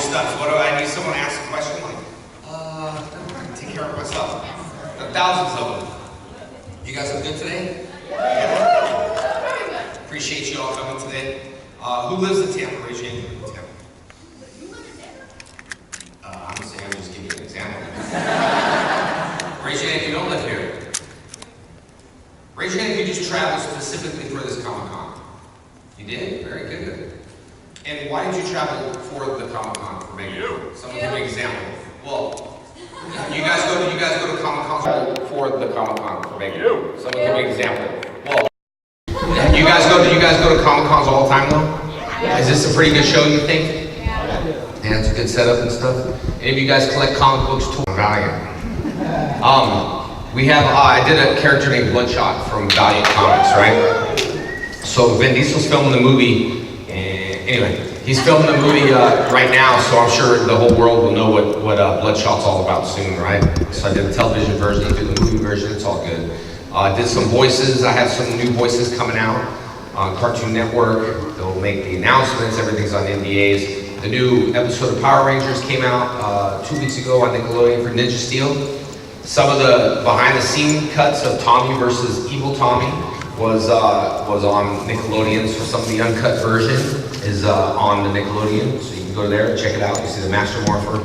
stuff. So what do I need someone to ask a question like, I can take care of myself. There are thousands of them. You guys look good today? Yeah. Appreciate you all coming today. Who lives in Tampa? Raise your hand. I'm just giving you an example. Raise your hand if you don't live here. Raise your hand if you just traveled specifically for this Comic-Con. You did? Very good. And why did you travel for the Comic-Con for MegaCon? Someone give me an example. Well, you guys go to Comic-Con for the Comic-Con for MegaCon. Someone give me an example. Well, you guys go to Comic-Cons all the time though? Is this a pretty good show, you think? Yeah, it's a good setup and stuff. Any of you guys collect comic books too? Valiant. We have, I did a character named Bloodshot from Valiant Comics, right? So Vin Diesel's filming the movie, and anyway, he's filming the movie right now, so I'm sure the whole world will know what Bloodshot's all about soon, right? So I did a television version, I did the movie version, it's all good. I did some voices, I have some new voices coming out on Cartoon Network. They'll make the announcements, everything's on NDAs. The new episode of Power Rangers came out 2 weeks ago on Nickelodeon for Ninja Steel. Some of the behind-the-scene cuts of Tommy versus Evil Tommy was on Nickelodeon, so some of the uncut version is on the Nickelodeon, so you can go there and check it out. You see the Master Morpher,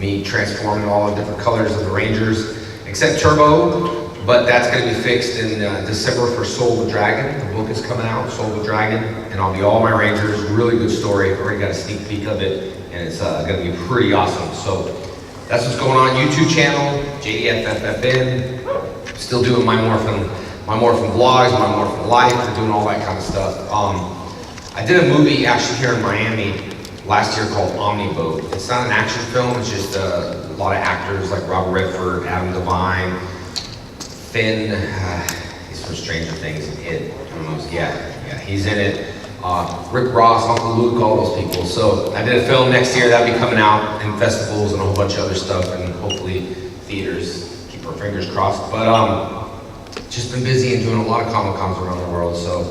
me transforming all the different colors of the Rangers, except Turbo, but that's going to be fixed in December for Soul of the Dragon. The book is coming out, Soul of the Dragon, and I'll be all my Rangers. Really good story. I've already got a sneak peek of it, and it's going to be pretty awesome. So that's what's going on. YouTube channel, JDFFFN. Still doing my Morphin vlogs, my Morphin life, and doing all that kind of stuff. I did a movie actually here in Miami last year called Omniboat. It's not an action film, it's just a lot of actors like Robert Redford, Adam Devine, Finn, he's from Stranger Things and It. I don't know, yeah, he's in it. Rick Ross, Uncle Luke, all those people. So I did a film next year that'll be coming out in festivals and a whole bunch of other stuff, and hopefully theaters. Keep our fingers crossed. But just been busy and doing a lot of Comic-Cons around the world. So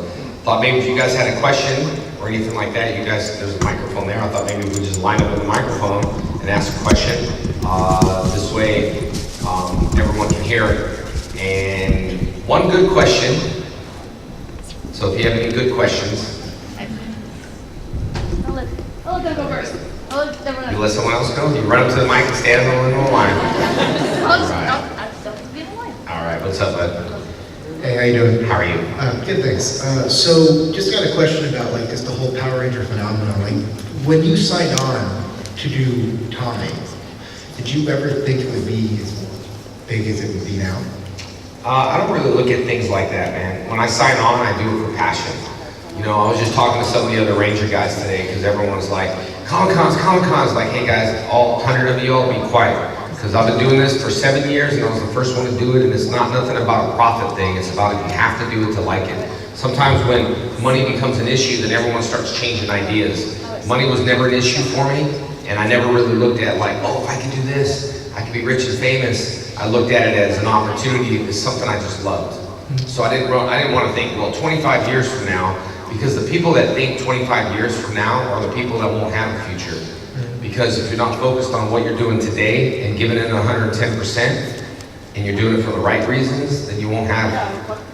thought maybe if you guys had a question or anything like that, you guys, there's a microphone there. I thought maybe we would just line up with the microphone and ask a question. This way everyone can hear it. And one good question. So if you have any good questions. I'll let them go first. You let someone else go? You run up to the mic and stand on the line. All right, what's up, bud? Hey, how you doing? How are you? Good, thanks. So just got a question about like just the whole Power Ranger phenomenon. Like when you signed on to do Tommy, did you ever think it would be as big as it would be now? I don't really look at things like that, man. When I sign on, I do it for passion. You know, I was just talking to some of the other Ranger guys today because everyone was like, Comic-Cons. Like, hey guys, all 100 of you all be quiet. Because I've been doing this for 7 years and I was the first one to do it, and it's not nothing about a profit thing. It's about if you have to do it to like it. Sometimes when money becomes an issue, then everyone starts changing ideas. Money was never an issue for me, and I never really looked at like, oh, if I can do this, I can be rich and famous. I looked at it as an opportunity. It's something I just loved. So I didn't want to think, well, 25 years from now, because the people that think 25 years from now are the people that won't have a future. Because if you're not focused on what you're doing today and giving it 110%, and you're doing it for the right reasons, then you won't have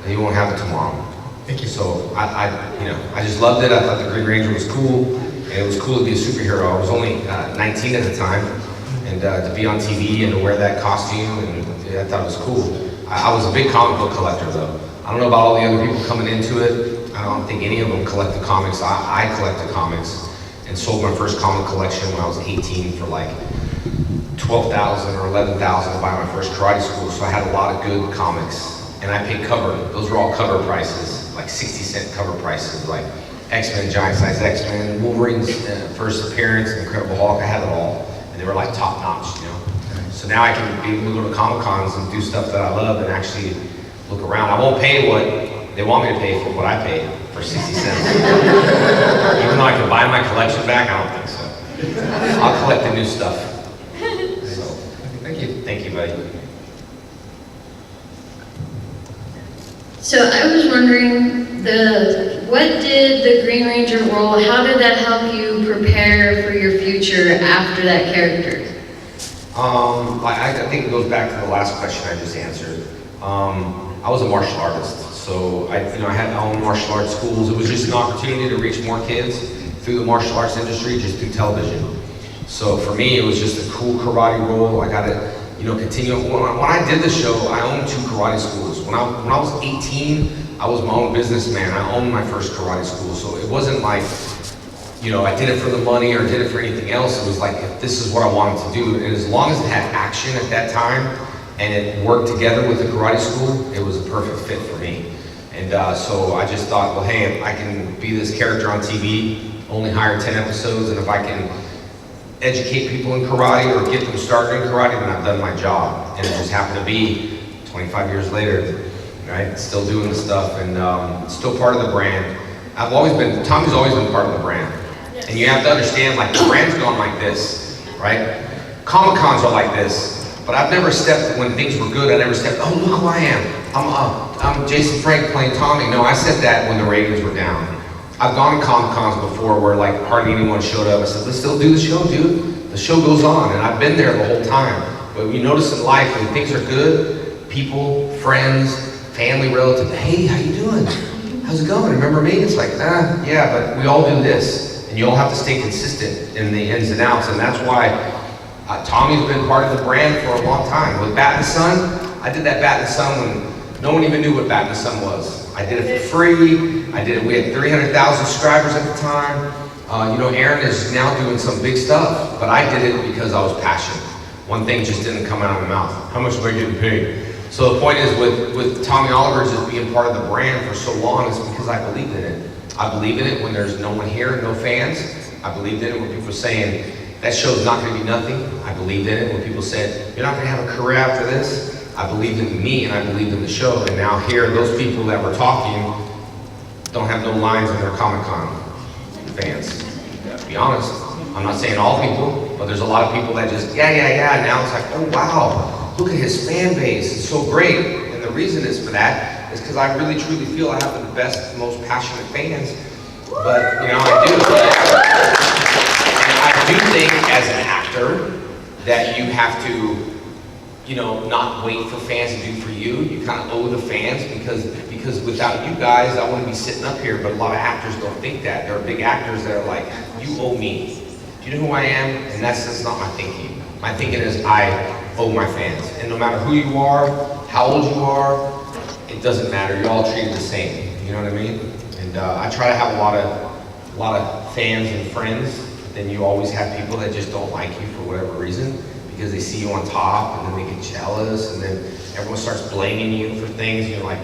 it tomorrow. Thank you. So I just loved it. I thought the Green Ranger was cool, and it was cool to be a superhero. I was only 19 at the time, and to be on TV and to wear that costume, and I thought it was cool. I was a big comic book collector though. I don't know about all the other people coming into it. I don't think any of them collected comics. I collected comics and sold my first comic collection when I was 18 for like $12,000 or $11,000 to buy my first karate school. So I had a lot of good comics, and I paid cover. Those were all cover prices, like 60-cent cover prices, like X-Men, Giant Size X-Men, Wolverine's first appearance, Incredible Hulk. I had it all, and they were like top notch, you know. So now I can be able to go to Comic-Cons and do stuff that I love and actually look around. I won't pay what they want me to pay for what I paid for 60 cents. Even though I can buy my collection back, I don't think so. I'll collect the new stuff. So, thank you. Thank you, buddy. So I was wondering, what did the Green Ranger role, how did that help you prepare for your future after that character? I think it goes back to the last question I just answered. I was a martial artist, so I had my own martial arts schools. It was just an opportunity to reach more kids through the martial arts industry, just through television. So for me, it was just a cool karate role. I got to, continue. When I did the show, I owned 2 karate schools. When I was 18, I was my own businessman. I owned my first karate school, so it wasn't like, I did it for the money or did it for anything else. It was like, if this is what I wanted to do. And as long as it had action at that time and it worked together with the karate school, it was a perfect fit for me. And so I just thought, well, hey, if I can be this character on TV, only hire 10 episodes, and if I can educate people in karate or get them started in karate, then I've done my job. And it just happened to be 25 years later, right? Still doing the stuff and still part of the brand. Tommy's always been part of the brand. And you have to understand, like, the brand's gone like this, right? Comic-Cons are like this, but I've never stepped, when things were good, I never stepped, oh, look who I am. I'm Jason Frank playing Tommy. No, I said that when the ratings were down. I've gone to Comic-Cons before where like hardly anyone showed up. I said, let's still do the show, dude. The show goes on, and I've been there the whole time. But you notice in life, when things are good, people, friends, family, relatives, hey, how you doing? How's it going? Remember me? It's like, yeah, but we all do this. And you all have to stay consistent in the ins and outs, and that's why Tommy's been part of the brand for a long time. With Bat and Son, I did that Bat and Son when no one even knew what Bat and Son was. I did it for free. We had 300,000 subscribers at the time. Aaron is now doing some big stuff, but I did it because I was passionate. One thing just didn't come out of my mouth. How much am I getting paid? So the point is, with Tommy Oliver just being part of the brand for so long, is because I believed in it. I believe in it when there's no one here, no fans. I believed in it when people were saying, that show's not gonna be nothing. I believed in it when people said, you're not gonna have a career after this. I believed in me and I believed in the show. And now here, those people that were talking don't have no lines in their Comic-Con fans. To be honest, I'm not saying all people, but there's a lot of people that just, yeah. Now it's like, oh wow, look at his fan base, it's so great. And the reason is for that is because I really truly feel I have the best, most passionate fans. But I do. And I do think as an actor that you have to, not wait for fans to do for you. You kind of owe the fans because without you guys, I wouldn't be sitting up here. But a lot of actors don't think that. There are big actors that are like, you owe me. Do you know who I am? And that's not my thinking. My thinking is I owe my fans. And no matter who you are, how old you are, it doesn't matter. You're all treated the same. You know what I mean? And I try to have a lot of fans and friends. But then you always have people that just don't like you for whatever reason, because they see you on top, and then they get jealous, and then everyone starts blaming you for things, and you're like,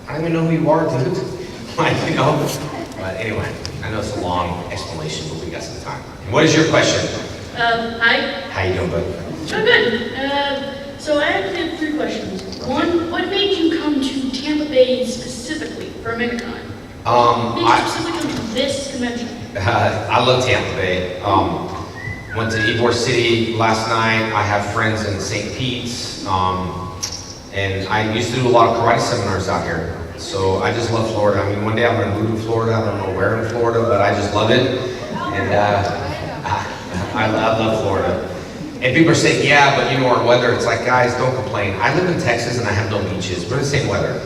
I don't even know who you are, dude. But anyway, I know it's a long explanation, but we got some time. And what is your question? Hi. How you doing, bud? Oh, good. So I actually have 3 questions. One, what made you come to Tampa Bay specifically for MegaCon? What made you specifically come to this convention? I love Tampa Bay. Went to Ybor City last night. I have friends in St. Pete's, and I used to do a lot of karate seminars out here. So I just love Florida. I mean, one day I'm going to move to Florida. I don't know where in Florida, but I just love it. And I love Florida. And people are saying, yeah, but our weather, it's like, guys, don't complain. I live in Texas and I have no beaches. We're the same weather.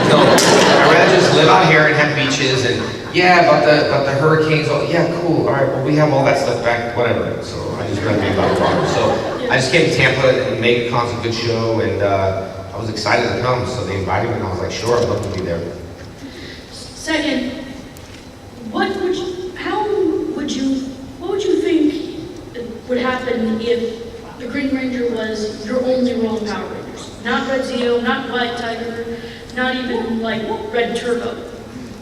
So I'd rather just live out here and have beaches, and yeah, about the hurricanes, yeah, cool, all right, well, we have all that stuff back, whatever. So I just rather be about water. So I just came to Tampa, and MegaCon's a good show, and I was excited to come, so they invited me, and I was like, sure, I'd love to be there. Second, what would you think would happen if the Green Ranger was your only role in Power Rangers? Not Red Zeo, not White Tiger, not even like Red Turbo.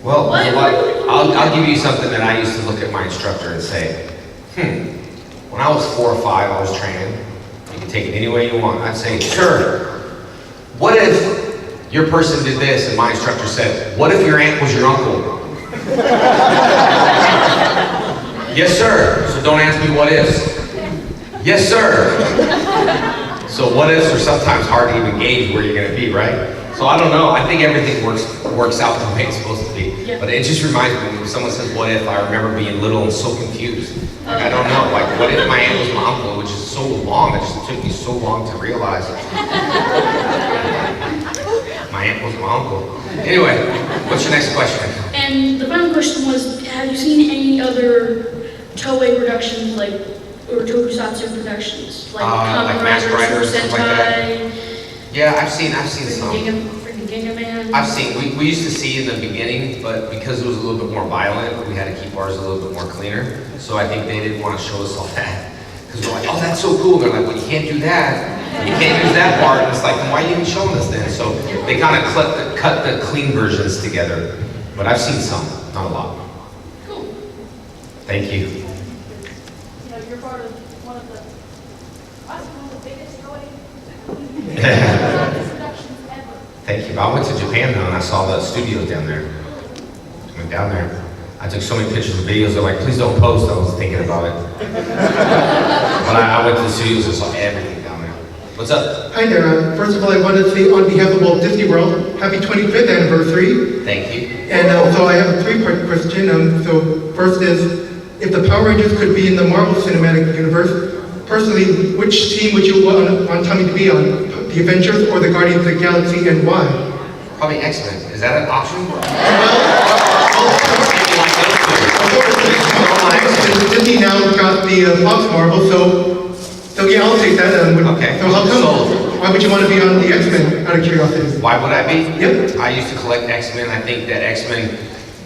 Well, I'll give you something that I used to look at my instructor and say, when I was 4 or 5, I was training. You can take it any way you want. I'd say, sir, what if your person did this? And my instructor said, what if your aunt was your uncle? Yes, sir. So don't ask me what ifs. Yes, sir. So what ifs are sometimes hard to even gauge where you're going to be, right? So I don't know. I think everything works out the way it's supposed to be. Yeah. But it just reminds me when someone says what if, I remember being little and so confused. Like, I don't know, like, what if my aunt was my uncle, which is so long, it just took me so long to realize. My aunt was my uncle. Anyway, what's your next question? And the final question was, have you seen any other Toei productions, like, or tokusatsu productions? Like Kamen Mask Riders or Riders, stuff like Sentai? Yeah, I've seen some. Freaking Ginga Man? I've seen, we used to see in the beginning, but because it was a little bit more violent, we had to keep ours a little bit more cleaner. So I think they didn't want to show us all that. Because we're like, oh, that's so cool. They're like, well, you can't do that. You can't use that part. And it's like, then why are you even showing us then? So they kind of cut the clean versions together. But I've seen some, not a lot. Cool. Thank you. You know, you're part of one of the biggest productions ever. Thank you. I went to Japan though, and I saw the studios down there. I went down there. I took so many pictures and videos. They're like, please don't post. I was thinking about it. But I went to the studios and saw everything down there. What's up? Hi there. First of all, I wanted to say on behalf of Walt Disney World, happy 25th anniversary. Thank you. And so I have a three-part question. So first is, if the Power Rangers could be in the Marvel Cinematic Universe, personally, which team would you want Tommy to be on? The Avengers or the Guardians of the Galaxy, and why? Probably X-Men. Is that an option? Disney now got the Fox Marvel, so yeah, I'll take that. Okay. So how come? Sold. Why would you want to be on the X-Men, out of curiosity? Why would I be? Yep. I used to collect X-Men. I think that X-Men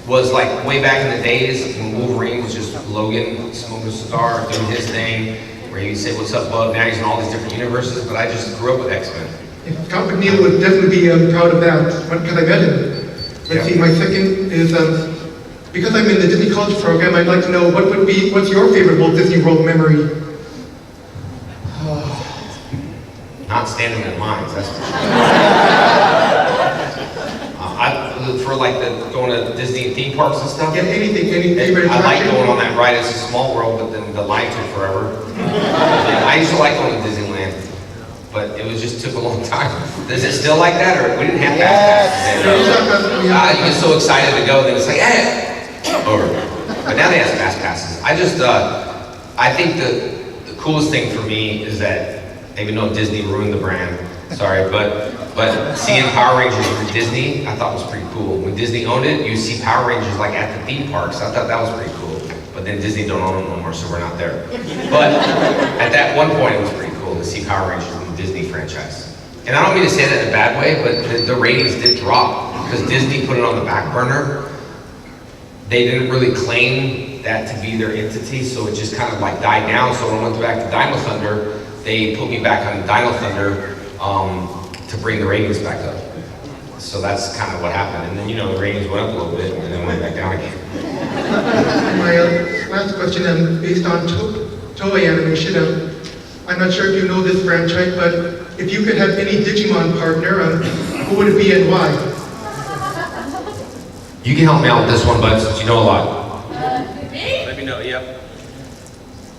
was like way back in the days when Wolverine was just Logan smoking a cigar, doing his thing, where he'd say, what's up, bud? Now he's in all these different universes, but I just grew up with X-Men. Scott McNeil would definitely be proud of that, because I met him. Let's see, my second is, because I'm in the Disney College program, I'd like to know what's your favorite Walt Disney World memory? Not standing in lines, that's for sure. For like going to Disney theme parks and stuff. Yeah, any favorite I like attraction? going on that ride. It's a small world, but then the line took forever. I used to like going to Disneyland, but it was just took a long time. Is it still like that, or we didn't have fast passes? You get so excited to go, then it's like, over. But now they have fast passes. I think the coolest thing for me is that, even though Disney ruined the brand, sorry, but seeing Power Rangers from Disney, I thought was pretty cool. When Disney owned it, you see Power Rangers like at the theme parks. I thought that was pretty cool. But then Disney don't own them no more, so we're not there. But at that one point, it was pretty cool to see Power Rangers in the Disney franchise. And I don't mean to say that in a bad way, but the ratings did drop because Disney put it on the back burner. They didn't really claim that to be their entity, so it just kind of like died down. So when I went back to Dino Thunder, they put me back on Dino Thunder to bring the ratings back up. So that's kind of what happened. And then, the ratings went up a little bit and then went back down again. My last question, based on Toei animation, I'm not sure if you know this franchise, but if you could have any Digimon partner, who would it be and why? You can help me out with this one, bud, since you know a lot. Me? Let me know, yep.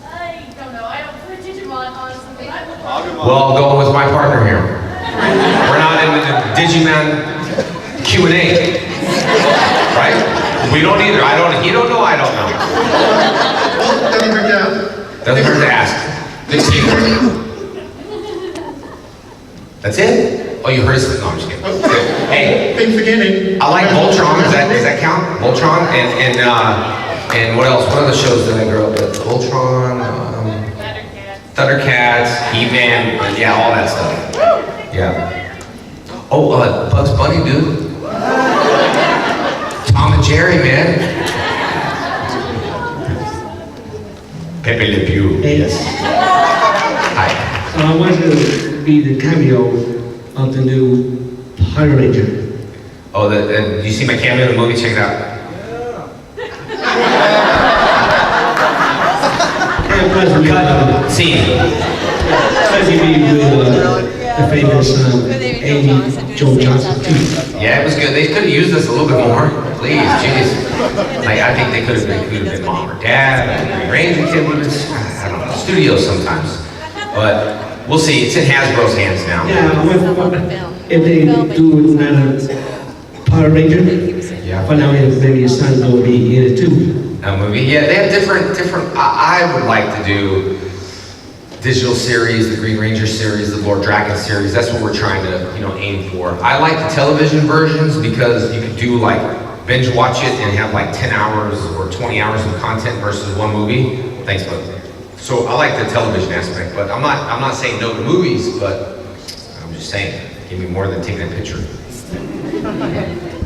I don't know. I don't play Digimon, honestly, but I would. Well, I'll go with my partner here. We're not in the Digimon Q&A, right? We don't either. He don't know, I don't know. Well, doesn't hurt to ask. Doesn't hurt to ask. Good teamwork. That's it? Oh, you heard us? No, I'm just kidding. Hey, Thanks again. I like Voltron. Does that count? Voltron and what else? What other shows did I grow up with? Voltron, Thundercats, He-Man, yeah, all that stuff. Yeah. Oh, Bugs Bunny, dude. Tom and Jerry, man. Pepe Le Pew. Yes. Hi. So I wanted to be the cameo of the new Power Ranger. Oh, you see my cameo in the movie? Check it out. Cut. Scene. As you be with the famous Amy Joe Johnson too. Yeah, it was good. They could have used us a little bit more. Please, jeez. Like, I think they could have been mom or dad, or Ranger kid with us. I don't know. Studios sometimes. But we'll see. It's in Hasbro's hands now. Yeah, if they do another Power Ranger, Yeah. but now maybe your son will be in it too. A movie? Yeah, they have different, I would like to do digital series, the Green Ranger series, the Lord Draken series. That's what we're trying to, aim for. I like the television versions because you could do like binge watch it and have like 10 hours or 20 hours of content versus one movie. Thanks, bud. So I like the television aspect, but I'm not saying no to movies, but I'm just saying, give me more than taking a picture.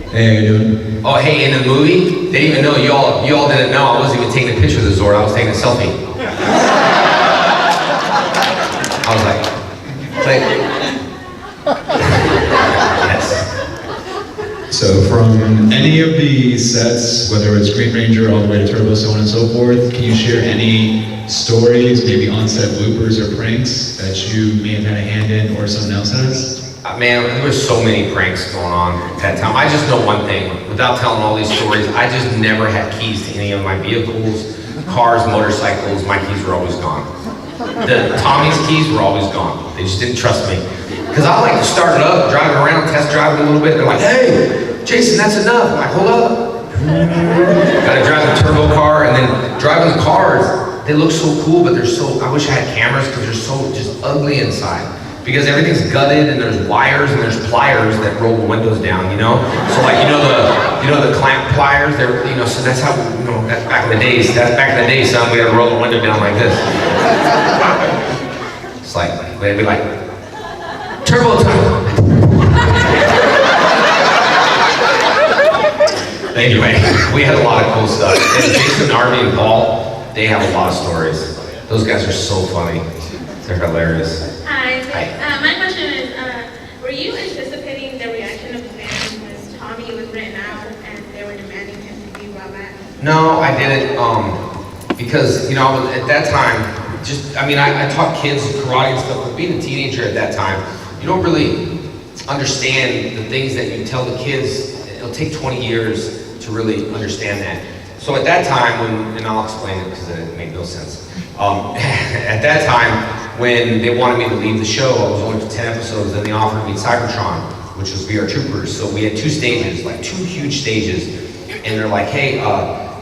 Hey, how you doing? Oh, hey, in the movie, they didn't even know, you all didn't know I wasn't even taking a picture of the Zord, I was taking a selfie. I was like, yes. So from any of the sets, whether it's Green Ranger all the way to Turbo, so on and so forth, can you share any stories, maybe on-set bloopers or pranks that you may have had a hand in or someone else has? Man, there were so many pranks going on at that time. I just know one thing, without telling all these stories, I just never had keys to any of my vehicles, cars, motorcycles, my keys were always gone. Tommy's keys were always gone. They just didn't trust me. Because I like to start it up, drive it around, test drive it a little bit. They're like, hey, Jason, that's enough. I'm like, hold up. Gotta drive the turbo car, and then driving the cars, they look so cool, but I wish I had cameras because they're so just ugly inside. Because everything's gutted and there's wires and there's pliers that roll the windows down, So like, the clamp pliers, so that's how, that's back in the days. That's back in the day, son, we had to roll the window down like this. It's like, they'd be like, turbo time. Anyway, we had a lot of cool stuff. And Jason, Arby, and Paul, they have a lot of stories. Those guys are so funny. They're hilarious. Hi. My question is, were you anticipating the reaction of the fans when Tommy was written out and they were demanding him to be brought back? No, I didn't, because, at that time, I taught kids karate and stuff, but being a teenager at that time, you don't really understand the things that you tell the kids. It'll take 20 years to really understand that. So at that time, and I'll explain it because it made no sense. At that time, when they wanted me to leave the show, I was only for 10 episodes, then they offered me Cybertron, which was VR Troopers. So we had 2 stages, like 2 huge stages. And they're like, hey,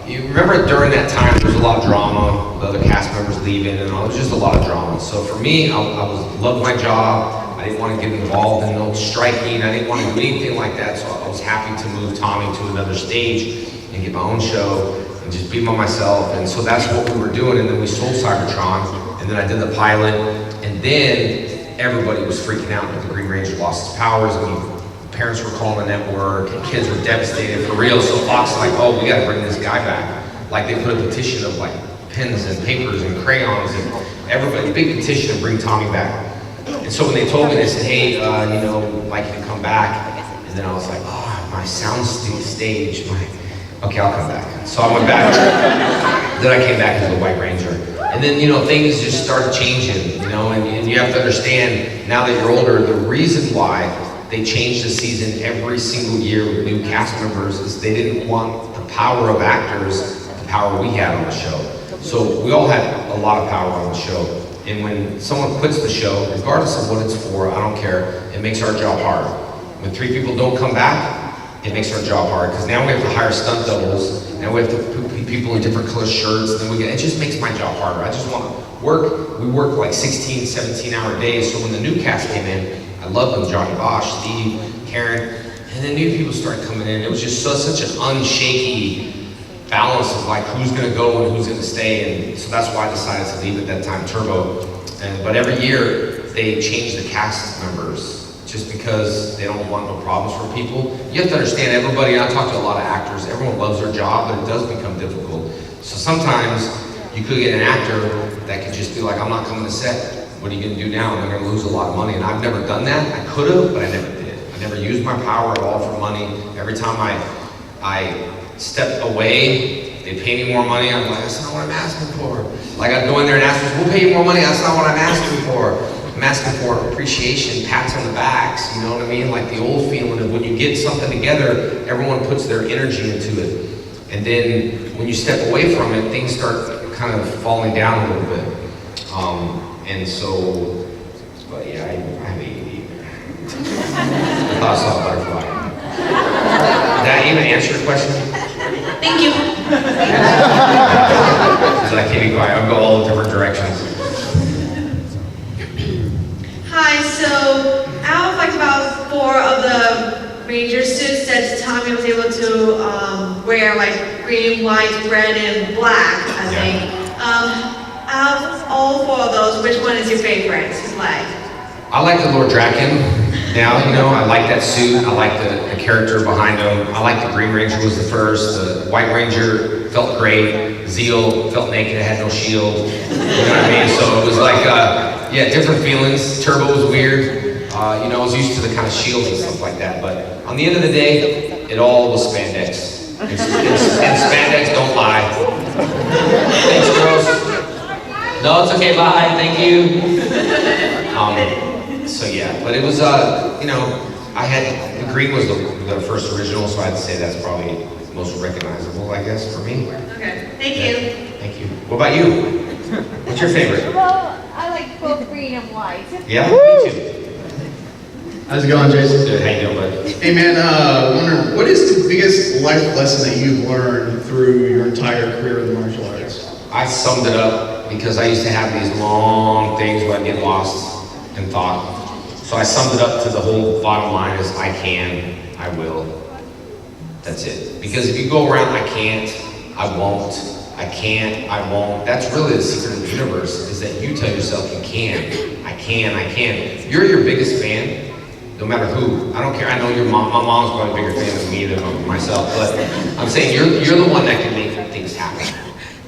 you remember during that time, there was a lot of drama, the other cast members leaving, and it was just a lot of drama. So for me, I loved my job. I didn't want to get involved in no striking. I didn't want to do anything like that. So I was happy to move Tommy to another stage and get my own show and just be by myself. And so that's what we were doing. And then we sold Cybertron. And then I did the pilot, and then everybody was freaking out that the Green Ranger lost his powers. Parents were calling the network, and kids were devastated for real. So Fox was like, oh, we gotta bring this guy back. Like they put a petition of like pens and papers and crayons and everybody, big petition to bring Tommy back. And so when they told me, they said, hey, like you to come back. And then I was like, oh, my sound stage, okay, I'll come back. So I went back. Then I came back as the White Ranger. And then, things just started changing, and you have to understand, now that you're older, the reason why they changed the season every single year with new cast members is they didn't want the power of actors, the power we had on the show. So we all had a lot of power on the show. And when someone quits the show, regardless of what it's for, I don't care, it makes our job hard. When 3 people don't come back, it makes our job hard, because now we have to hire stunt doubles, now we have to put people in different color shirts, and it just makes my job harder. I just want to work. We work like 16, 17-hour days, so when the new cast came in, I loved them, Johnny Bosch, Steve, Karen, and then new people started coming in. It was just such an unshaky balance of like who's gonna go and who's gonna stay, and so that's why I decided to leave at that time, Turbo. But every year, they change the cast members, just because they don't want no problems for people. You have to understand, everybody, and I talk to a lot of actors, everyone loves their job, but it does become difficult. So sometimes you could get an actor that could just be like, I'm not coming to set. What are you gonna do now? And they're gonna lose a lot of money. And I've never done that. I could have, but I never did. I never used my power at all for money. Every time I stepped away, they pay me more money. I'm like, that's not what I'm asking for. Like I'd go in there and ask them, we'll pay you more money. That's not what I'm asking for. I'm asking for appreciation, pats on the backs, you know what I mean? Like the old feeling of when you get something together, everyone puts their energy into it. And then when you step away from it, things start kind of falling down a little bit. And so, but yeah, I have ADD. I thought I saw a butterfly. Did that even answer your question? Thank you. Because I can't be quiet, I'll go all different directions. Hi, so out of like about 4 of the Ranger suits that Tommy was able to wear, like green, white, red, and black, I think. Out of all 4 of those, which one is your favorite? Like, I like the Lord Draken now, you know, I like that suit, I like the character behind him. I like the Green Ranger was the first, the White Ranger felt great, Zeal felt naked, had no shield, you know what I mean? So it was like, yeah, different feelings. Turbo was weird. You know, I was used to the kind of shields and stuff like that, but on the end of the day, it all was spandex. And spandex don't lie. Thanks, girls. No, it's okay, bye, thank you. So yeah, but it was, you know, the green was the first original, so I'd say that's probably most recognizable, I guess, for me. okay, thank you. Thank you. What about you? What's your favorite? Well, I like both green and white. Yeah, me too. How's it going, Jason? Good, how you doing, bud? Hey man, wondering, what is the biggest life lesson that you've learned through your entire career in the martial arts? I summed it up because I used to have these long things where I'd get lost in thought. So I summed it up to the whole bottom line is I can, I will. That's it. Because if you go around, I can't, I won't, I can't, I won't, that's really the secret of the universe, is that you tell yourself you can. I can, I can. You're your biggest fan. No matter who, I don't care. I know your mom. My mom's probably a bigger fan of me than of myself, but I'm saying you're the one that can make things happen.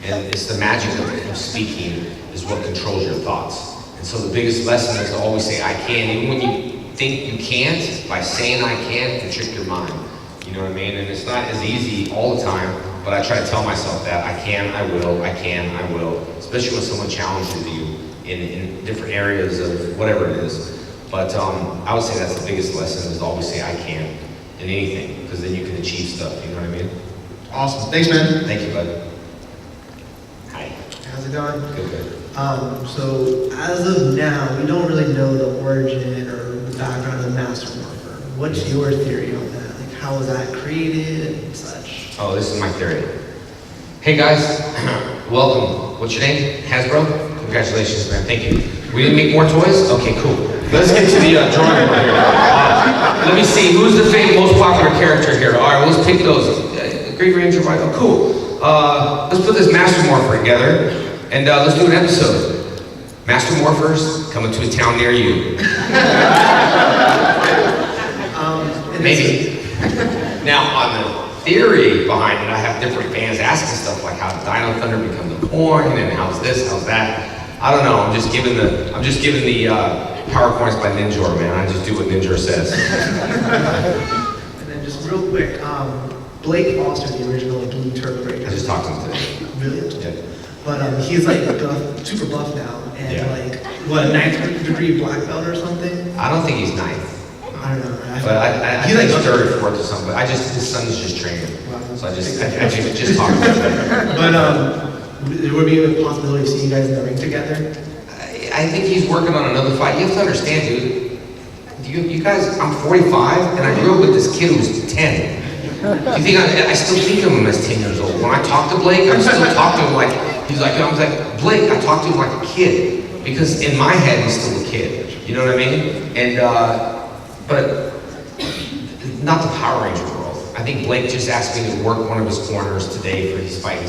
And it's the magic of speaking is what controls your thoughts. And so the biggest lesson is to always say I can, even when you think you can't. By saying I can, to trick your mind. You know what I mean? And it's not as easy all the time, but I try to tell myself that I can, I will, I can, I will. Especially when someone challenges you in different areas of whatever it is. But I would say that's the biggest lesson is to always say I can in anything, because then you can achieve stuff, you know what I mean? Awesome. Thanks, man. Thank you, bud. Hi. How's it going? Good, good. So as of now, we don't really know the origin or the background of the Master Morpher. What's your theory on that? Like, how was that created and such? Oh, this is my theory. Hey guys, welcome. What's your name? Hasbro? Congratulations, man. Thank you. We didn't make more toys? Okay, cool. Let's get to the drawing board here. Let me see, who's the most popular character here? All right, well, let's pick those. Green Ranger, right? Oh, cool. Let's put this Master Morpher together, and let's do an episode. Master Morphers coming to a town near you. Maybe. Now, on the theory behind it, I have different fans asking stuff like how did Dino Thunder become the coin, and how's this, how's that. I don't know. I'm just giving the PowerPoints by Ninja, man. I just do what Ninja says. And then just real quick, Blake Foster, the original Blue Turtle Ranger. I just talked to him today. Really? Yeah. But he's like super buff now, and Yeah. like what, a 9th degree black belt or something? I don't think he's ninth. I don't know. But I he's think like he's third or fourth or something. But his son's just training. So I just talked to him. But there would be a possibility of seeing you guys in the ring together. I think he's working on another fight. You have to understand, dude. You guys, I'm 45, and I grew up with this kid who was 10. You think I still think of him as 10 years old. When I talk to Blake, I still talk to him like, he's like, I was like, Blake, I talk to him like a kid. Because in my head, he's still a kid. You know what I mean? And, but not the Power Ranger world. I think Blake just asked me to work one of his corners today for he's fighting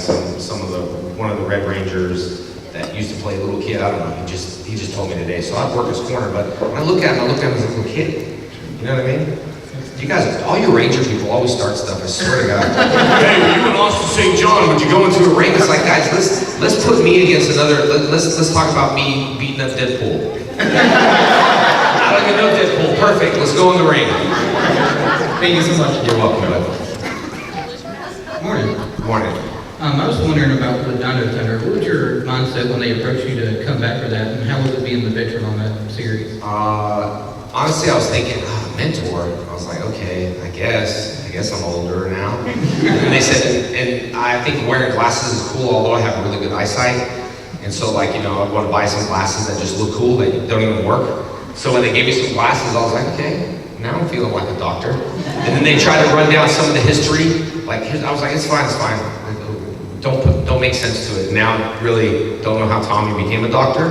one of the Red Rangers that used to play a little kid. I don't know. He just told me today. So I'd work his corner. But when I look at him as a little kid. You know what I mean? You guys, all you Ranger people always start stuff. I swear to God. Hey, when you went off to St. John, would you go into a ring? It's like, guys, let's put me against another. Let's talk about me beating up Deadpool. I don't even know Deadpool. Perfect. Let's go in the ring. Thank you so much. You're welcome, bud. Morning. Morning. I was wondering about the Dino Thunder. What was your mindset when they approached you to come back for that, and how was it being the veteran on that series? Honestly, I was thinking, mentor. I was like, okay, I guess I'm older now. And they said, and I think wearing glasses is cool, although I have really good eyesight. And so, like, you know, I want to buy some glasses that just look cool, that don't even work. So when they gave me some glasses, I was like, okay, now I'm feeling like a doctor. And then they tried to run down some of the history. Like, I was like, it's fine. don't make sense to it. Now, really don't know how Tommy became a doctor,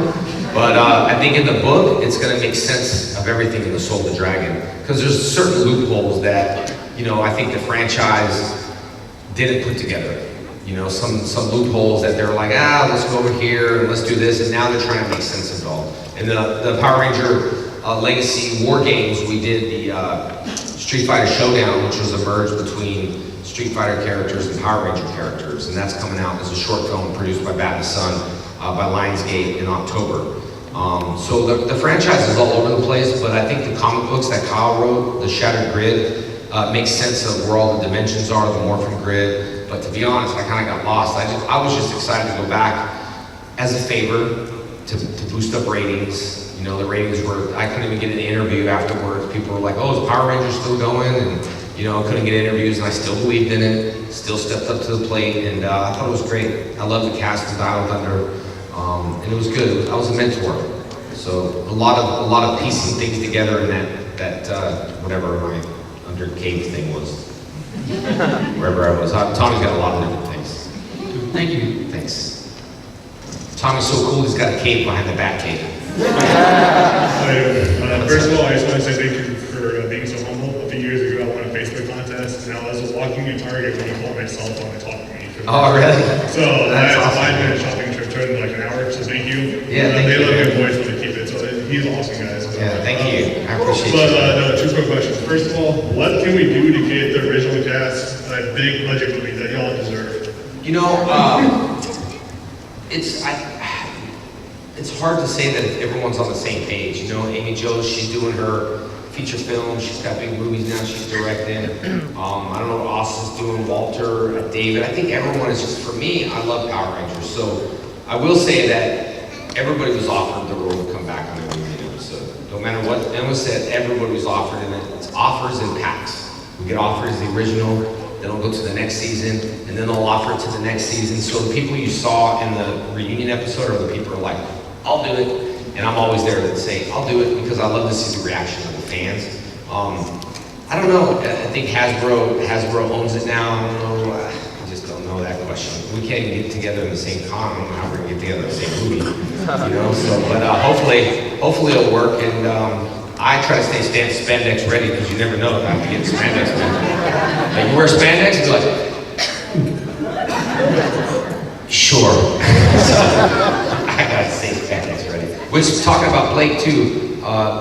but I think in the book, it's gonna make sense of everything in The Soul of the Dragon, because there's certain loopholes that, you know, I think the franchise didn't put together. You know, some loopholes that they're like, let's go over here and let's do this, and now they're trying to make sense of it all. In the Power Ranger Legacy War Games, we did the Street Fighter Showdown, which was a merge between Street Fighter characters and Power Ranger characters, and that's coming out as a short film produced by Bat and Son by Lionsgate in October. So the franchise is all over the place, but I think the comic books that Kyle wrote, The Shattered Grid, makes sense of where all the dimensions are, the Morphin Grid. But to be honest, I kind of got lost. I was just excited to go back as a favor to boost up ratings. You know, the ratings were, I couldn't even get an interview afterwards. People were like, oh, is Power Rangers still going? And, you know, I couldn't get interviews, and I still believed in it, still stepped up to the plate, and I thought it was great. I love the cast of Dial Thunder, and it was good. I was a mentor. So a lot of piecing things together in that whatever my under cave thing was, wherever I was. Tommy's got a lot of different things. Thank you. Thanks. Tommy's so cool, he's got a cave behind the bat cave. First of all, I just want to say thank you for being so humble. A few years ago, I won a Facebook contest, and I was walking in Target when you called my cell phone and talked to me. Oh, really? So I had awesome. a 5-minute shopping trip, turned in like an hour, so thank you. Yeah, thank they you. love your voice when they keep it, so he's awesome, guys. Yeah, thank you. I appreciate but, you. no, 2 quick questions. First of all, what can we do to get the original cast a big budget movie that y'all deserve? You know, it's hard to say that everyone's on the same page. You know, Amy Jo, she's doing her feature film. She's got big movies now. She's directing. I don't know what Austin's doing. Walter, David. I think everyone is just, for me, I love Power Rangers. So I will say that everybody was offered the role to come back on the movie episode. No matter what Emma said, everybody was offered, and it's offers in packs. We get offered as the original, then we'll go to the next season, and then they'll offer it to the next season. So the people you saw in the reunion episode are the people who are like, I'll do it. And I'm always there to say, I'll do it, because I love to see the reaction of the fans. I don't know, I think Hasbro owns it now. I don't know, I just don't know that question. We can't even get together in the same con. I don't know how we're gonna get together in the same movie, you know? So, but hopefully it'll work. And I try to stay spandex ready, because you never know if I have to get spandex ready. Like, you wear spandex, you're like, sure. I gotta stay spandex ready. Which, talking about Blake too,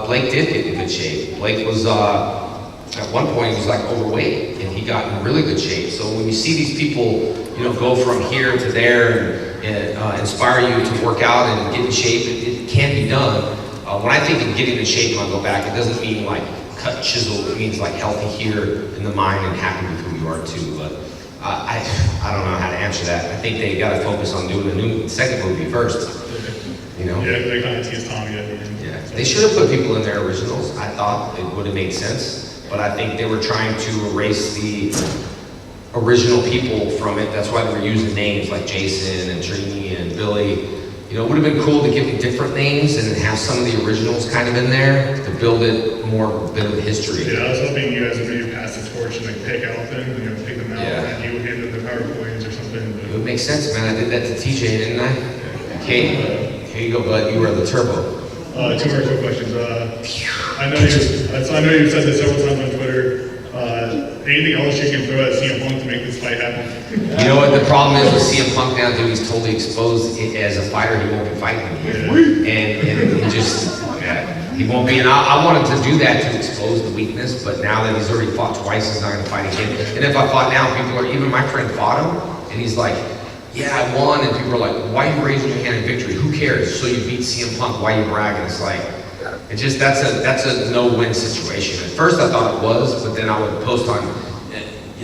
Blake did get in good shape. Blake was, at one point he was like overweight, and he got in really good shape. So when you see these people, you know, go from here to there and inspire you to work out and get in shape, it can be done. When I think of getting in shape when I go back, it doesn't mean like cut and chisel. It means like healthy here in the mind and happy with who you are too. But I don't know how to answer that. I think they got to focus on doing the second movie first. You know? Yeah, they kind of teased Tommy at the end. Yeah. They should have put people in their originals. I thought it would have made sense, but I think they were trying to erase the original people from it. That's why they were using names like Jason and Trini and Billy. You know, it would have been cool to give them different names and have some of the originals kind of in there to build it more a bit of history. Yeah, I was hoping you guys would maybe pass the torch and like pick out them, you know, pick them out, and you would hand them the PowerPoints or something. But... It would make sense, man. I did that to TJ, didn't I? Okay, here you go, bud. You were the turbo. 2 more quick questions. I know you've said this several times on Twitter. Anything else you can throw at CM Punk to make this fight happen? You know what the problem is with CM Punk now, dude? He's totally exposed as a fighter. He won't be fighting here, and he just he won't be. And I wanted to do that to expose the weakness, but now that he's already fought twice, he's not going to fight again. And if I fought now, people are, even my friend fought him, and he's like, yeah, I won, and people are like, why are you raising your hand in victory? Who cares? So you beat CM Punk, why are you bragging? It's like, it just, that's a no-win situation. At first I thought it was, but then I would post on,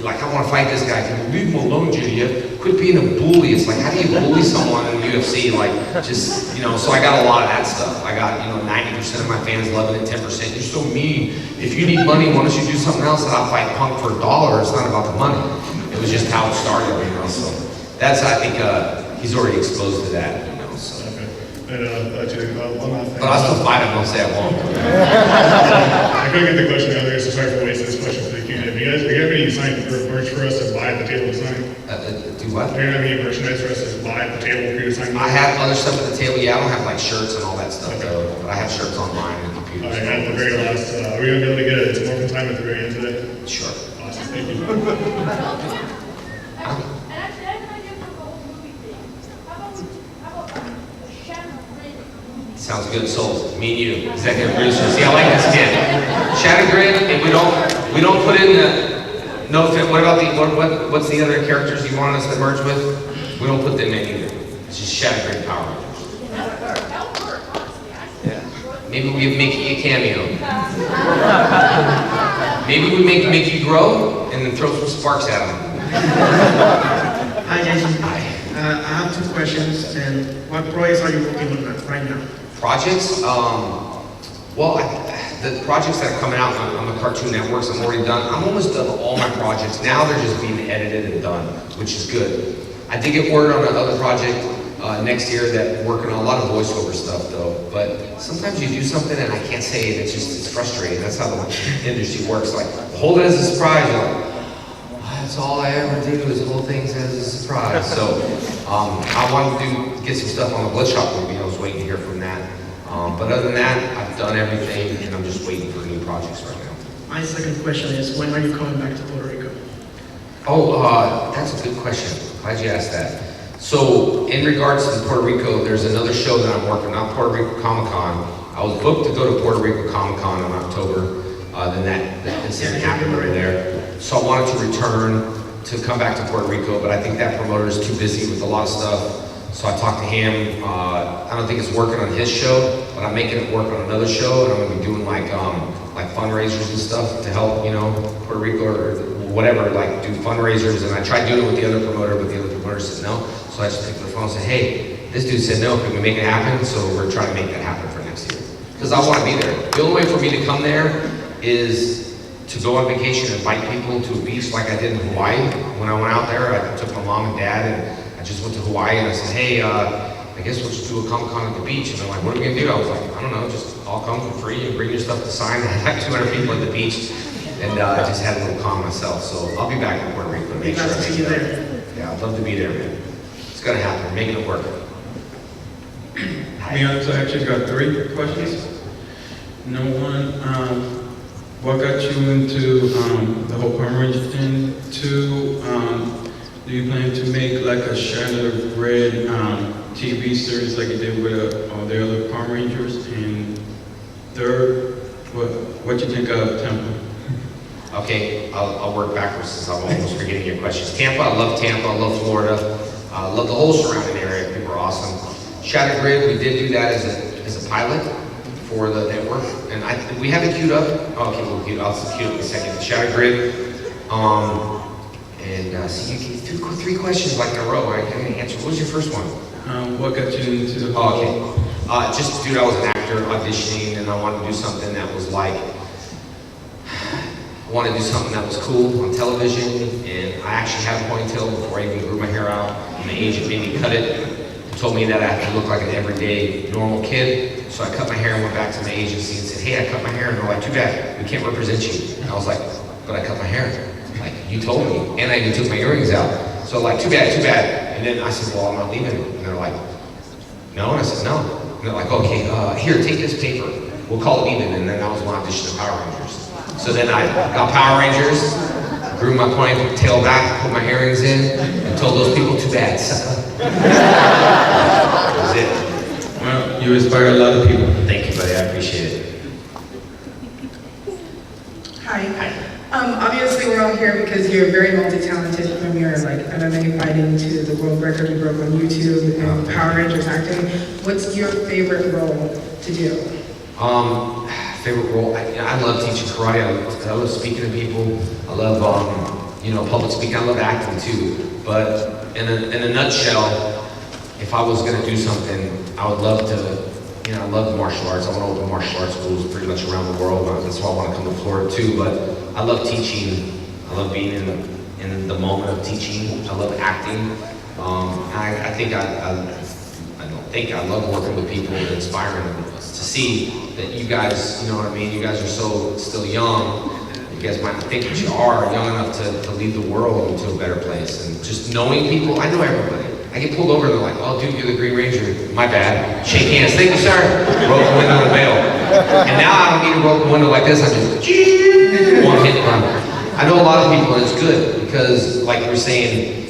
like, I want to fight this guy. People, leave him alone, Judy. Quit being a bully. It's like, how do you bully someone in the UFC? Like, just, you know, so I got a lot of that stuff. I got, 90% of my fans loving it, 10%. You're so mean. If you need money, why don't you do something else? And I'll fight Punk for $1. It's not about the money. It was just how it started, so. That's, I think, he's already exposed to that, so. Okay. One last thing. But I'll still fight him, don't say I won't. I couldn't get the question earlier, so sorry for wasting this question for the Q&A. you guys have any signed merch for us to buy at the table to sign? Do what? Do you have any merchandise for us to buy at the table for you to sign? I have other stuff at the table. Yeah, I don't have like shirts and all that stuff though, but I have shirts online and All computers. right, at the very last, are we gonna be able to get a Morphin time at the very end today? Sure. Awesome, thank you. And actually, I have an idea for the whole movie thing. How about a Shannon Grid movie? Sounds good. So me and you, executive producer. See, I like this kid. Shattered Grid. If we don't put in the no. What about what's the other characters you want us to merge with? We don't put them in either. It's just Shattered Grid Power Rangers. That would work, honestly. Yeah. Maybe we give Mickey a cameo. Maybe we make Mickey grow and then throw some sparks at him. Hi, Jason. I have two questions, and what projects are you working on right now? Projects? Well, the projects that are coming out on the Cartoon Networks, I'm already done. I'm almost done with all my projects. Now they're just being edited and done, which is good. I did get word on another project next year that working on a lot of voiceover stuff though. But sometimes you do something and I can't say it. It's frustrating. That's how the industry works. Like, hold it as a surprise. You're like, that's all I ever do is hold things as a surprise. So I wanted to get some stuff on the Bloodshot movie. I was waiting to hear from that. But other than that, I've done everything and I'm just waiting for new projects right now. My second question is, when are you coming back to Puerto Rico? Oh, that's a good question. Glad you asked that. So in regards to Puerto Rico, there's another show that I'm working on, Puerto Rico Comic-Con. I was booked to go to Puerto Rico Comic-Con in October. Then that incident happened right there. So I wanted to return to come back to Puerto Rico, but I think that promoter is too busy with a lot of stuff. So I talked to him. I don't think it's working on his show, but I'm making it work on another show, and I'm gonna be doing like fundraisers and stuff to help, Puerto Rico or whatever, like do fundraisers. And I tried doing it with the other promoter, but the other promoter said no. So I just picked up the phone and said, hey, this dude said no, can we make it happen? So we're trying to make that happen for next year. Because I want to be there. The only way for me to come there is to go on vacation and invite people to a beach like I did in Hawaii. When I went out there, I took my mom and dad and I just went to Hawaii and I said, hey, I guess we'll just do a Comic-Con at the beach. And they're like, what are we gonna do? I was like, I don't know, just all come for free and bring your stuff to sign. I had like 200 people at the beach and I just had a little con myself. So I'll be back in Puerto Rico to make sure I see you there. Yeah, I'd love to be there, man. It's gonna happen, we're making it work. Me, I actually got 3 questions. Number 1, what got you into the whole Power Ranger thing? 2, do you plan to make like a Shattered Grid TV series like you did with all the other Power Rangers? And 3rd, what you think of Tampa? Okay, I'll work backwards since I'm almost forgetting your questions. Tampa, I love Tampa, I love Florida. I love the whole surrounding area, people are awesome. Shattered Grid, we did do that as a pilot for the network. And we have it queued up. Oh, okay, we'll queue it up. I'll queue it up in a second. Shattered Grid. See, you threw 3 questions like in a row. I can't answer. What was your first one? What got you into the Oh, okay. Just, dude, I was an actor auditioning and I wanted to do something that was like, I wanted to do something that was cool on television, and I actually had a ponytail before I even grew my hair out. And the agent made me cut it and told me that I had to look like an everyday normal kid. So I cut my hair and went back to my agency and said, hey, I cut my hair. And they're like, too bad, we can't represent you. And I was like, but I cut my hair. Like, you told me. And I even took my earrings out. So like, too bad, too bad. And then I said, well, I'm not leaving. And they're like, no? And I said, no. And they're like, okay, here, take this paper. We'll call it even. And then that was my audition to Power Rangers. So then I got Power Rangers, grew my ponytail back, put my earrings in, and told those people, too bad, sucker. That was it. Well, you inspire a lot of people. Thank you, buddy, I appreciate it. Hi. Obviously, we're all here because you're very multi-talented from your MMA fighting to the world record you broke on YouTube and Power Rangers acting. What's your favorite role to do? Favorite role? I love teaching karate. I love speaking to people. I love, public speaking. I love acting too. But in a nutshell, if I was going to do something, I would love to, I love martial arts. I want to open martial arts schools pretty much around the world. That's why I want to come to Florida too. But I love teaching. I love being in the moment of teaching. I love acting. I love working with people and inspiring them to see that you guys, you know what I mean? You guys are so still young. guys might not think that you are young enough to lead the world into a better place. And just knowing people, I know everybody. I get pulled over and they're like, oh dude, you're the Green Ranger. My bad. Shake hands. Thank you, sir. Roll the window and bail. And now I don't need to roll the window like this. I just, one hit run. I know a lot of people and it's good because like you were saying,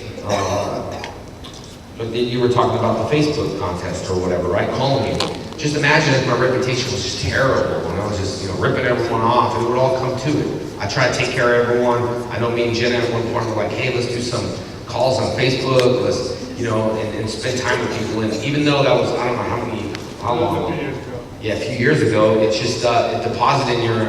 you were talking about the Facebook contest or whatever, right? Calling me. Just imagine if my reputation was just terrible and I was just, ripping everyone off. It would all come to it. I try to take care of everyone. I know me and Jenna at one point were like, hey, let's do some calls on Facebook. Let's, and spend time with people. And even though that was, I don't know how long ago. Yeah, a few years ago. It's just it deposited in your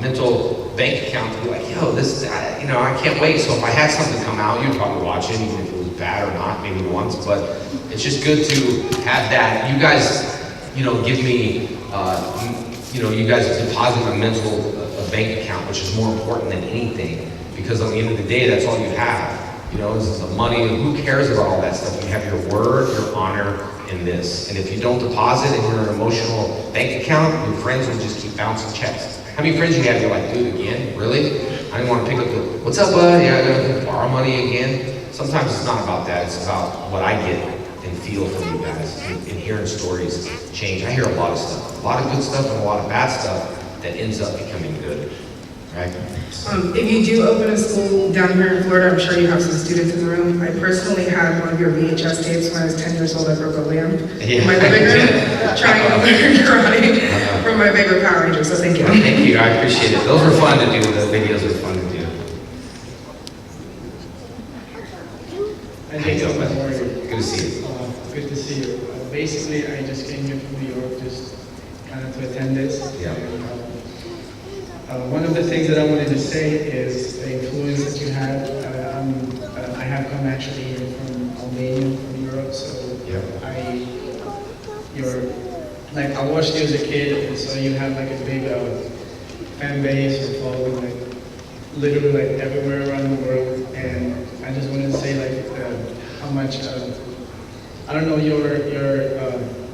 mental bank account to be like, yo, this, I can't wait. So if I had something come out, you'd probably watch it, even if it was bad or not, maybe once. But it's just good to have that. You guys, give me, you guys deposit my mental bank account, which is more important than anything. Because on the end of the day, that's all you have. This is the money. Who cares about all that stuff? You have your word, your honor, and this. And if you don't deposit in your emotional bank account, your friends will just keep bouncing checks. How many friends you have? You're like, dude, again? Really? I didn't want to pick up the, what's up, bud? Yeah, I gotta borrow money again. Sometimes it's not about that. It's about what I get and feel from you guys. And hearing stories change. I hear a lot of stuff. A lot of good stuff and a lot of bad stuff that ends up becoming good. Right? If you do open a school down here in Florida, I'm sure you have some students in the room. I personally had one of your VHS tapes when I was 10 years old. I broke a lamp in my living room trying to learn karate from my favorite Power Ranger, so thank you. Thank you, I appreciate it. Those were fun to do. The videos were fun to do. Hey, good to see you. Good to see you. Basically, I just came here from New York just kind of to attend this. Yeah. One of the things that I wanted to say is the influence that you had. I have come actually here from Albania, from Europe, so I watched you as a kid, and so you have like a big fan base or following, like literally like everywhere around the world. And I just wanted to say like how much I don't know your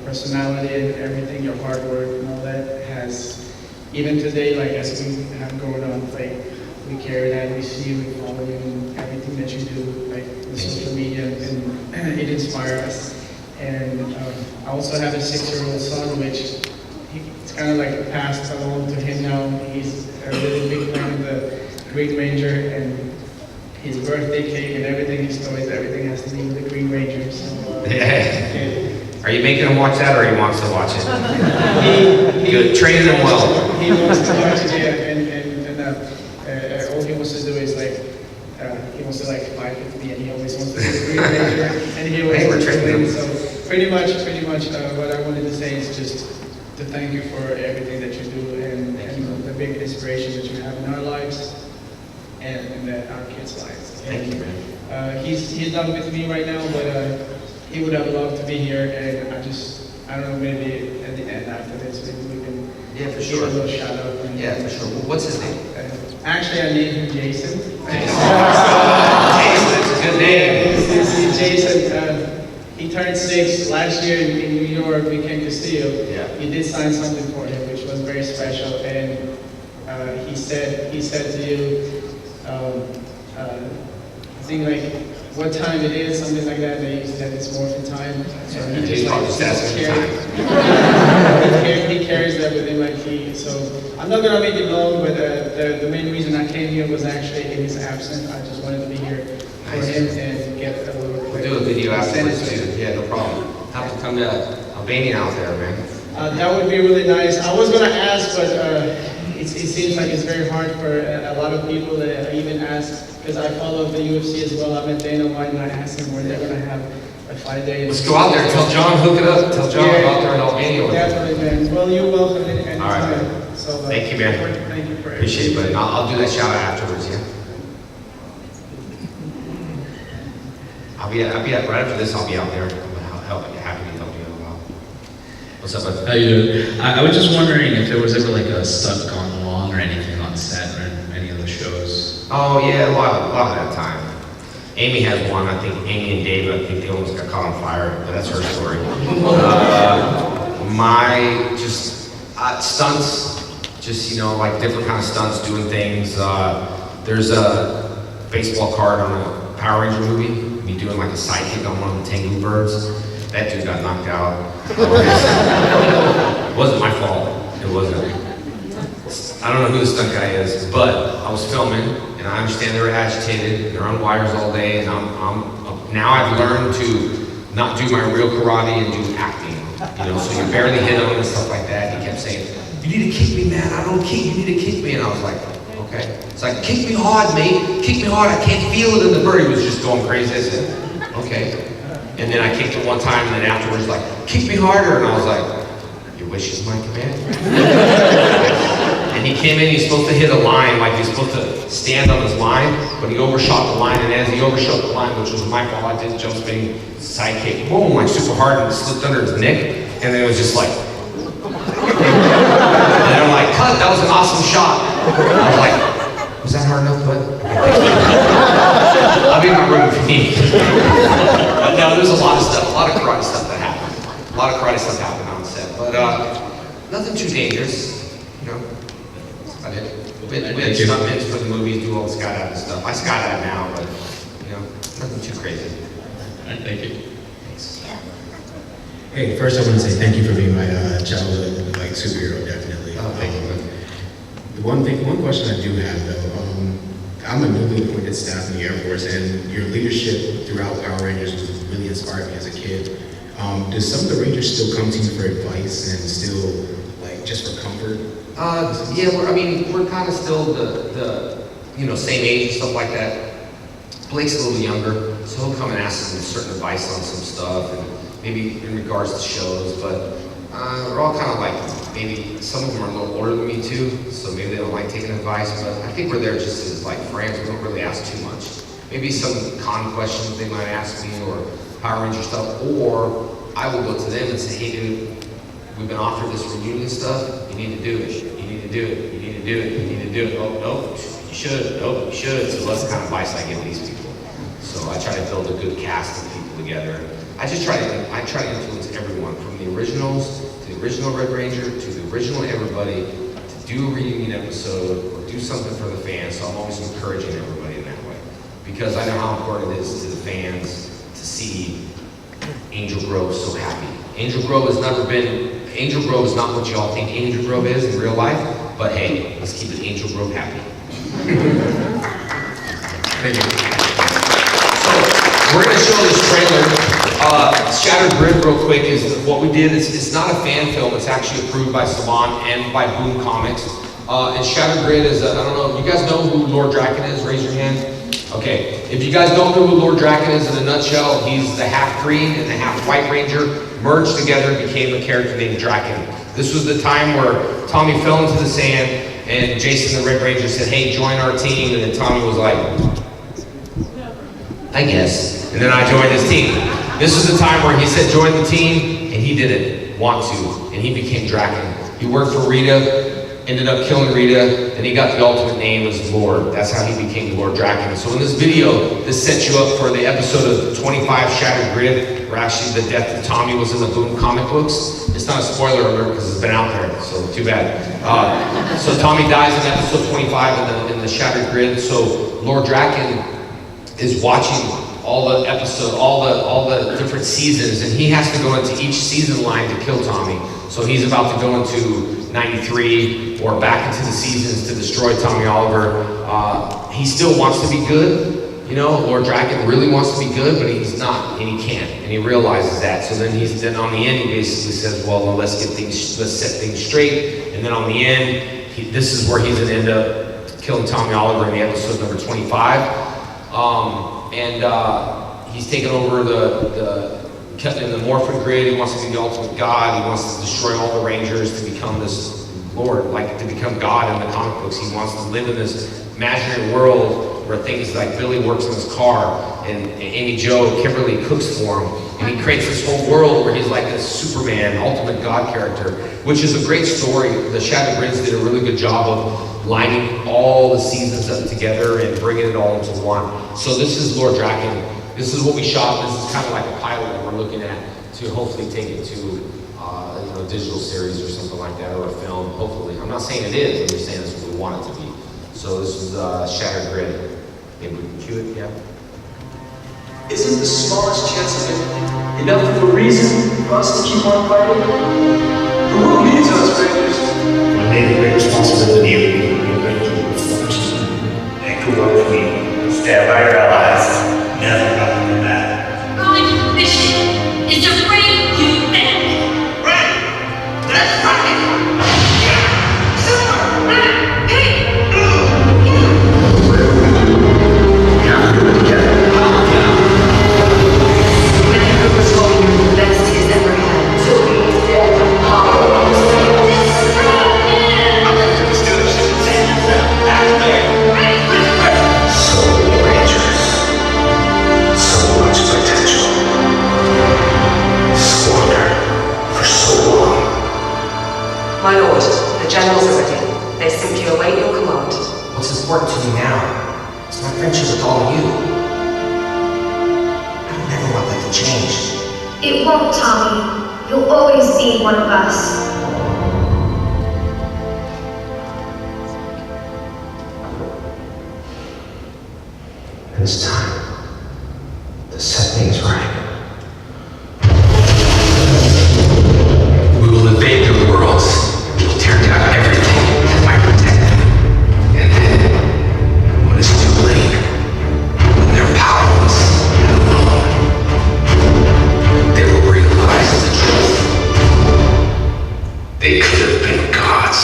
personality and everything, your hard work and all that has. Even today, like as we have grown up, like we carry that, we see you, we follow you, and everything that you do, like with social media, and it inspires us. And I also have a 6-year-old son, which it's kind of like passed along to him now. He's a really big fan of the Green Ranger, and his birthday cake and everything, his toys, everything has to do with the Green Ranger. So, Are you making him watch that, or he wants to watch it? Good, training him well. He wants to watch it, yeah, and all he wants to do is like, he wants to like fight with me, and he always wants to be the Green Ranger, and he always wants to win. So pretty much, what I wanted to say is just to thank you for everything that you do, and the big inspiration that you have in our lives, and in our kids' lives. Thank you, man. He's not with me right now, but he would have loved to be here, and I don't know, maybe at the end after this, maybe we can for give sure. a little shout out. Yeah, for sure. What's his name? Actually, I named him Jason. Jason, it's a good name. He's Jason. He turned 6 last year in New York. We came to see him. Yeah. We did sign something for him, which was very special. And he said to you, I think like what time it is, something like that. They said it's morphin time. So he just he carries that with him like so I'm not gonna make it long, but the main reason I came here was actually in his absence. I just wanted to be here for him and get a little. We'll do a video afterwards too. Yeah, no problem. Have to come to Albania out there, man. That would be really nice. I was gonna ask, but it seems like it's very hard for a lot of people that even ask, because I follow the UFC as well. I met Dana White and I asked him where they're gonna have a fight day. Let's go out there. Tell John, hook it up. Tell John about there in Albania. Definitely, man. Well, you're welcome anytime. All right, man. So, thank you, man. Thank you for Appreciate it, buddy. I'll do that shout out afterwards, yeah? I'll be right after this. I'll be out there. I'm happy to help you out. What's up, bud? How you doing? I was just wondering if there was ever like a stunt gone wrong or anything on set or any of the shows. Oh yeah, a lot of that time. Amy has one. I think Amy and Dave. I think they almost got caught on fire, but that's her story. My stunts. just, you know, like different kind of stunts, doing things. There's a baseball card on a Power Ranger movie, me doing like a sidekick on one of the Tengu birds. That dude got knocked out. It wasn't my fault. It wasn't. I don't know who the stunt guy is, but I was filming, and I understand they were agitated, they're on wires all day, and now I've learned to not do my real karate and do acting. You know, so you barely hit him and stuff like that. He kept saying, "You need to kick me, man. I don't kick. You need to kick me." And I was like, "Okay." It's like, "Kick me hard, mate. Kick me hard. I can't feel it." And the bird, he was just going crazy. I said, "Okay." And then I kicked it one time, and then afterwards, like, "Kick me harder." And I was like, "Your wish is my command." And he came in, he's supposed to hit a line, like he's supposed to stand on his line, but he overshot the line, and as he overshot the line, which was my fault, I did jump spinning sidekick, boom, like super hard, and it slipped under his neck, and then it was just like, and they were like, "Cut, that was an awesome shot." I was like, "Was that hard enough, bud?" I'll be in my room if you need. But no, there's a lot of stuff, a lot of karate stuff that happened. A lot of karate stuff happened on set, but nothing too dangerous, you know. I did. We had stuntmen for the movies, do all the skydiving stuff. I skydive now, but, you know, nothing too crazy. All right, thank you. Thanks. Hey, first I want to say thank you for being my childhood superhero, definitely. Oh, thank you. One question I do have though, I'm a newly appointed staff in the Air Force, and your leadership throughout Power Rangers was really inspired me as a kid. Does some of the Rangers still come to you for advice and still, like, just for comfort? Yeah, we're kind of still the you know, same age and stuff like that. Blake's a little younger, so he'll come and ask some certain advice on some stuff, and maybe in regards to shows, but we're all kind of like, maybe some of them are a little older than me too, so maybe they don't like taking advice, but I think we're there just as like friends. We don't really ask too much. Maybe some con questions they might ask me, or Power Ranger stuff, or I will go to them and say, "Hey dude, we've been offered this reunion stuff, you need to do it, you need to do it, you need to do it, you need to do it." "Oh, nope, you should, nope, you should." So that's the kind of advice I give these people. So I try to build a good cast of people together. I try to influence everyone, from the originals, to the original Red Ranger, to the original everybody, to do a reunion episode, or do something for the fans. So I'm always encouraging everybody in that way. Because I know how important it is to the fans to see Angel Grove so happy. Angel Grove is not what y'all think Angel Grove is in real life, but hey, let's keep it Angel Grove happy. Thank you. So, we're gonna show this trailer. Shattered Grid real quick is what we did. It's not a fan film, it's actually approved by Salon and by Boom Comics. And Shattered Grid is, I don't know, you guys know who Lord Draken is? Raise your hand. Okay, if you guys don't know who Lord Draken is in a nutshell, he's the half green and the half white ranger, merged together and became a character named Draken. This was the time where Tommy fell into the sand and Jason the Red Ranger said, "Hey, join our team," and then Tommy was like, "I guess." And then I joined his team. This was the time where he said join the team, and he didn't want to, and he became Draken. He worked for Rita, ended up killing Rita, and he got the ultimate name as Lord. That's how he became Lord Draken. So in this video, this sets you up for the episode of 25 Shattered Grid, where actually the death of Tommy was in the Boom comic books. It's not a spoiler alert because it's been out there, so too bad. So Tommy dies in episode 25 in the Shattered Grid. So Lord Draken is watching all the episodes, all the different seasons, and he has to go into each season line to kill Tommy. So he's about to go into 93 or back into the seasons to destroy Tommy Oliver. He still wants to be good, you know. Lord Draken really wants to be good, but he's not, and he can't, and he realizes that. So then on the end, he basically says, "Well, let's set things straight." And then on the end, this is where he's gonna end up killing Tommy Oliver in the episode number 25. He's taken over in the Morphin Grid. He wants to be the ultimate god. He wants to destroy all the Rangers to become this Lord, like to become God in the comic books. He wants to live in this imaginary world where things like Billy works in his car and Amy Jo, Kimberly cooks for him. And he creates this whole world where he's like this Superman, ultimate God character, which is a great story. The Shattered Grids did a really good job of lining all the seasons up together and bringing it all into one. So this is Lord Draken. This is what we shot. This is kind of like a pilot that we're looking at to hopefully take it to a digital series or something like that, or a film, hopefully. I'm not saying it is, I'm just saying that's what we want it to be. So this is Shattered Grid. Maybe we can cue it, yeah? Isn't the smallest chance of it enough of a reason for us to keep on fighting? The world needs us, Rangers. When they have great responsibility of being a Ranger reflection and corrupt we stand by our allies, never coming back. My mission is to bring you back. Right! That's right! My lord, the generals are ready. They simply await your command. What's important to me now? It's my friendship with all of you. I don't ever want that to change. It won't, Tommy. You'll always be one of us. And it's time to set things right. We will invade their worlds. We will tear down everything that might protect them. And then, when it's too late, when they're powerless and alone, they will realize the truth. They could have been gods.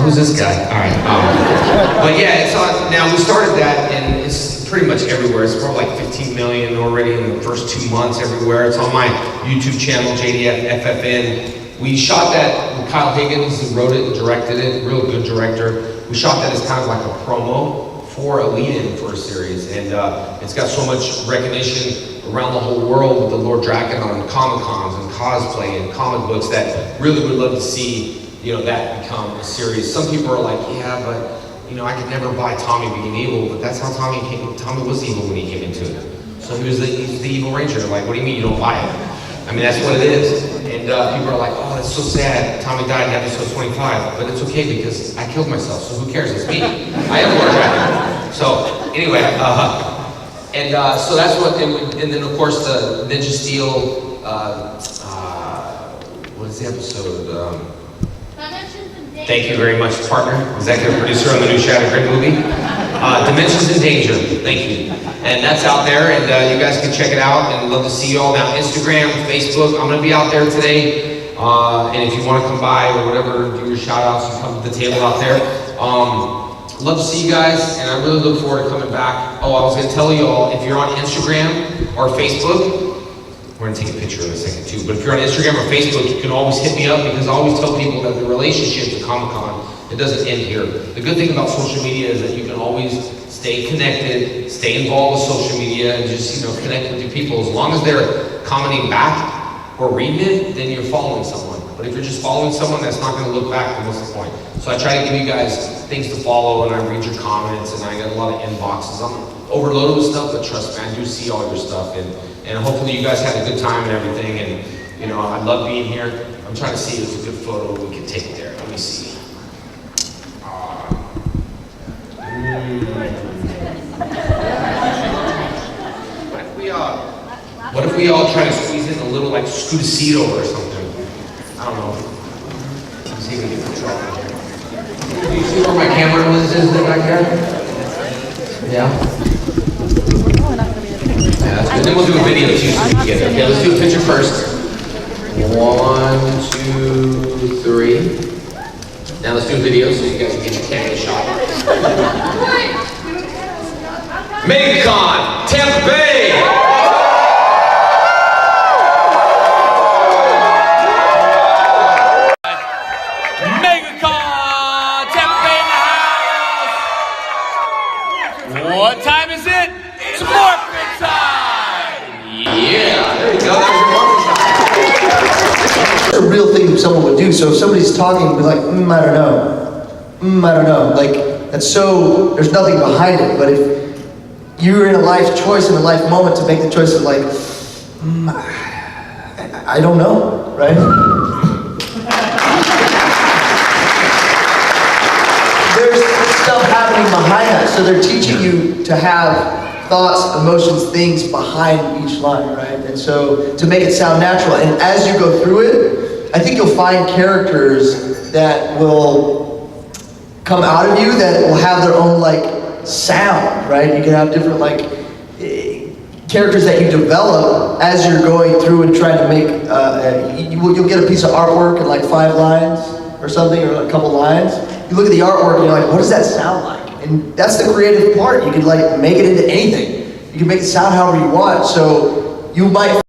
Who's this guy? All right. But yeah, it's on, now we started that and it's pretty much everywhere. It's probably like 15 million already in the first 2 months everywhere. It's on my YouTube channel, JDF-FFN. We shot that with Kyle Higgins, who wrote it and directed it, real good director. We shot that as kind of like a promo for a lead-in for a series. And it's got so much recognition around the whole world with the Lord Draken on Comic-Cons and cosplay and comic books that really would love to see that become a series. Some people are like, yeah, but I could never buy Tommy being evil, but that's how Tommy was evil when he came into it. So he's the evil ranger. Like, what do you mean you don't buy it? I mean, that's what it is. And people are like, oh, that's so sad. Tommy died in episode 25, but it's okay because I killed myself, so who cares? It's me. I am Lord Dragon. So anyway, so that's what, and then of course the Ninja Steel, what is the episode? Thank you very much, partner, executive producer on the new Shattered Grid movie. Dimensions in Danger, thank you. And that's out there, and you guys can check it out, and love to see you all now. Instagram, Facebook, I'm gonna be out there today. And if you wanna come by or whatever, do your shout outs and come to the table out there. Love to see you guys, and I really look forward to coming back. Oh, I was gonna tell you all, if you're on Instagram or Facebook, we're gonna take a picture in a second too, but if you're on Instagram or Facebook, you can always hit me up because I always tell people that the relationship to Comic-Con, it doesn't end here. The good thing about social media is that you can always stay connected, stay involved with social media, and just connect with your people. As long as they're commenting back or reading it, then you're following someone. But if you're just following someone that's not gonna look back, then what's the point? So I try to give you guys things to follow, and I read your comments, and I get a lot of inboxes. I'm overloaded with stuff, but trust me, I do see all your stuff, and hopefully you guys had a good time and everything, and I love being here. I'm trying to see if there's a good photo we can take there. Let me see. What if we all try to squeeze in a little, like, scoot a seat over or something? I don't know. Let's see if we can get control in here. Do you see where my camera lens is back there? Yeah? Yeah, that's good. Then we'll do a video too so you can get it. Okay, let's do a picture first. 1, 2, 3. Now let's do a video so you guys can get the camera shot. MegaCon Tampa Bay! MegaCon Tampa What time is it? It's morphin' time! Yeah, there you go. That's a real thing someone would do. So if somebody's talking, be like, I don't know. I don't know. Like, that's so, there's nothing behind it. But if you're in a life choice, in a life moment to make the choice of like, I don't know, right? There's stuff happening behind that. So they're teaching you to have thoughts, emotions, things behind each line, right? And so to make it sound natural. And as you go through it, I think you'll find characters that will come out of you that will have their own like sound, right? You can have different like characters that you develop as you're going through and trying to make, you'll get a piece of artwork in like 5 lines or something, or a couple lines. You look at the artwork and you're like, what does that sound like? And that's the creative part. You can like make it into anything. You can make it sound however you want. So you might